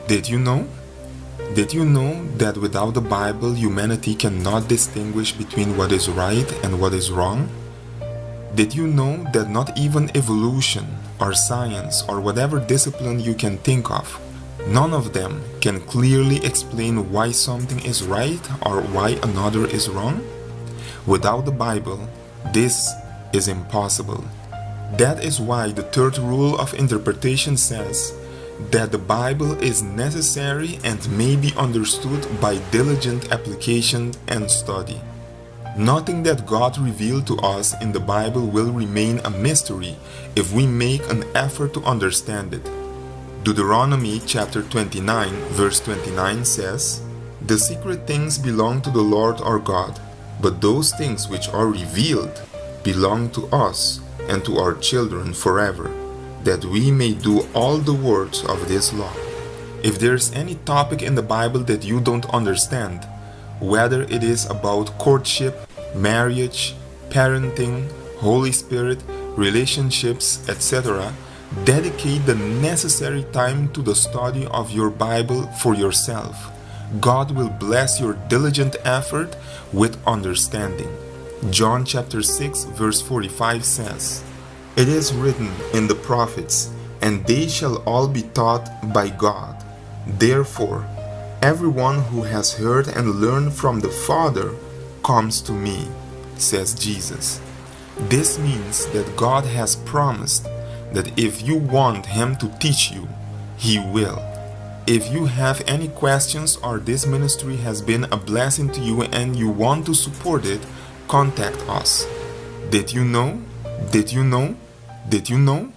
Did you know? Did you know that without the Bible, humanity cannot distinguish between what is right and what is wrong? Did you know that not even evolution or science or whatever discipline you can think of, none of them can clearly explain why something is right or why another is wrong? Without the Bible, this is impossible. That is why the third rule of interpretation says that the Bible is necessary and may be understood by diligent application and study. Nothing that God revealed to us in the Bible will remain a mystery if we make an effort to understand it. Deuteronomy chapter 29 verse 29 says, "The secret things belong to the Lord our God, but those things which are revealed belong to us and to our children forever, that we may do all the words of this law." If there's any topic in the Bible that you don't understand, whether it is about courtship, marriage, parenting, Holy Spirit, relationships, etc., dedicate the necessary time to the study of your Bible for yourself. God will bless your diligent effort with understanding. John chapter 6 verse 45 says, "It is written in the prophets, and they shall all be taught by God. Therefore, everyone who has heard and learned from the Father comes to me," says Jesus. This means that God has promised that if you want Him to teach you, He will. If you have any questions or this ministry has been a blessing to you and you want to support it, contact us. Did you know? Did you know? Did you know?